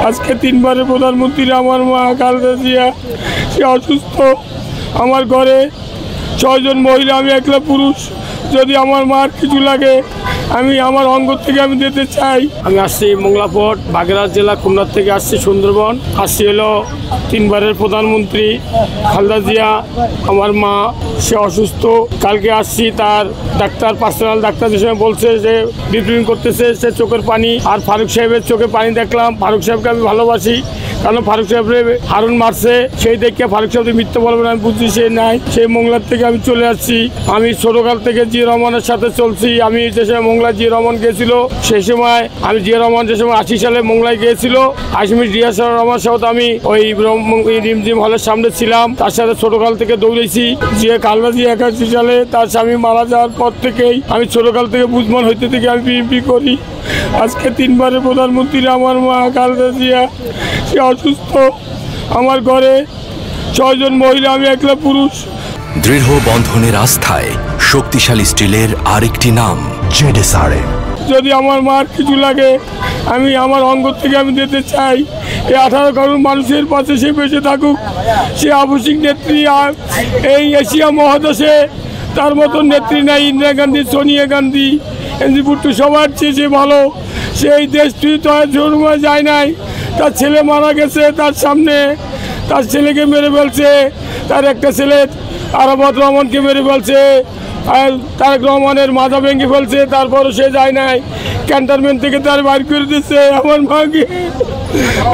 আজকে তিনবারের প্রধানমন্ত্রী আমার মা খালেদা জিয়া, সে অসুস্থ। আমার ঘরে 6 জন মহিলা, আমি একলা পুরুষ। যদি আমার মার কিছু লাগে আমি আমার অঙ্গ থেকে আমি দিতে চাই। আমি আসছি মোংলাপট, বাগেরহাট জেলা, খুলনার থেকে আসছি সুন্দরবন। আসছি হলো তিনবারের প্রধানমন্ত্রী খালেদা জিয়া, আমার মা, সে অসুস্থ। কালকে আসছি, তার ডাক্তার, পার্সোনাল ডাক্তার যে সময় বলছে যে ট্রিটমেন্ট করতেছে, সে চোখের পানি। আর ফারুক সাহেবের চোখে পানি দেখলাম। ফারুক সাহেবকে আমি ভালোবাসি, কারণ ফারুক সাহেবের হারুন মারছে, সেই দেখে ফারুক সাহেব মিথ্যে বলবেন আমি বুঝছি সে নাই। সেই মোংলার থেকে আমি চলে আসছি। আমি ছোটকাল থেকে জিয়া রহমানের সাথে চলছি। আমি যে সময় মোংলা জিয়া রহমান গিয়েছিল, সেই সময় আমি জিয়া রহমান যে সময় 80 সালে মোংলায় গিয়েছিল, আশমির জিয়া রহমান সাথে আমি ওই রিমঝিম হলের সামনে ছিলাম। তার সাথে ছোটকাল থেকে দৌড়েছি। জিয়া খালেদা জিয়া 81 সালে তার স্বামী মারা যাওয়ার পর থেকেই আমি ছোটকাল থেকে বুঝমান হইতে থেকে আমি বিএনপি করি। আজকে তিনবারের প্রধানমন্ত্রী আমার মা খালেদা জিয়া, সে অসুস্থ। আমার ঘরে 6 জন মহিলা, আমি একলা পুরুষ। দৃঢ় বন্ধনের আস্থায় শক্তিশালী স্টিলের আরেকটি নাম জেডএসআরএম। যদি আমার মার কিছু লাগে আমি আমার অঙ্গ থেকে আমি দিতে চাই। এই 18 করোড় মানুষের পাশে সে বেঁচে থাকুক। সে আবশ্যিক নেত্রী, আর এই এশিয়া মহাদেশে তার মতন নেত্রী নাই। ইন্দিরা গান্ধী, সোনিয়া গান্ধী, এনজি ভুট্টো, সবার চেয়ে সে ভালো। সেই দেশ তুই তো জন্মায় যায় নাই। তার ছেলে মারা গেছে, তার সামনে তার ছেলেকে মেরে ফেলছে। তার একটা ছেলে আরাফাত রহমানকে মেরে ফেলছে, আর তারেক রহমানের মাথা ভেঙে ফেলছে। তারপরও সে যায় নাই, ক্যান্টনমেন্ট থেকে তার বাইর করে দিচ্ছে আমার মাকে।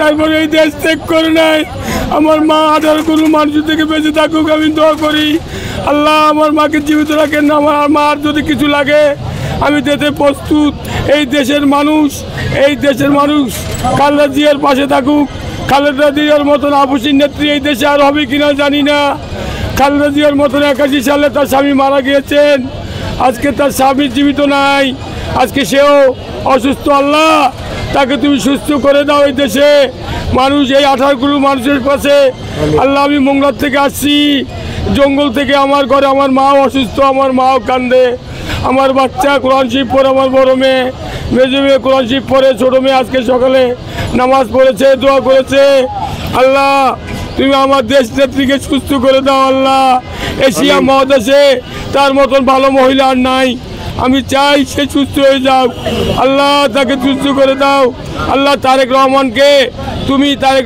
তারপরে এই দেশ ত্যাগ করে নাই। আমার মা 18 করোড় মানুষের থেকে বেঁচে থাকুক, আমি দোয়া করি আল্লাহ আমার মাকে জীবিত রাখেন। আমার মার যদি কিছু লাগে আমি দিতে প্রস্তুত। এই দেশের মানুষ খালেদা জিয়ার পাশে থাকুক। খালেদা জিয়ার মতন আবশ্যিক নেত্রী এই দেশে আর হবে কিনা জানি না। খালেদা জিয়ার মতন 81 সালে তার স্বামী মারা গিয়েছেন। আজকে তার স্বামী জীবিত নাই, আজকে সেও অসুস্থ। আল্লাহ তাকে তুমি সুস্থ করে দাও। এই দেশে মানুষ, এই 18 করোড় মানুষের পাশে। আল্লাহ, আমি মোংলার থেকে আসছি, জঙ্গল থেকে। আমার ঘরে আমার মাও অসুস্থ, আমার মাও কান্দে। আমার বাচ্চা কোরআন শরীফ পড়ে, আমার বড় মেয়ে, মেজো মেয়ে কোরআন শরীফ পড়ে, ছোটো মেয়ে আজকে সকালে নামাজ পড়েছে, দোয়া করেছে। আল্লাহ তুমি আমার দেশ নেত্রীকে সুস্থ করে দাও। আল্লাহ, এশিয়া মহাদেশে তার মতন ভালো মহিলা আর নাই। আমি চাই সে সুস্থ হয়ে যাও। আল্লাহ তাকে সুস্থ করে দাও। আল্লাহ তারেক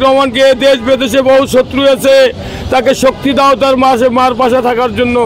রহমানকে দেশ বিদেশে বহু শত্রু আছে, তাকে শক্তি দাও তার মার পাশে থাকার জন্য।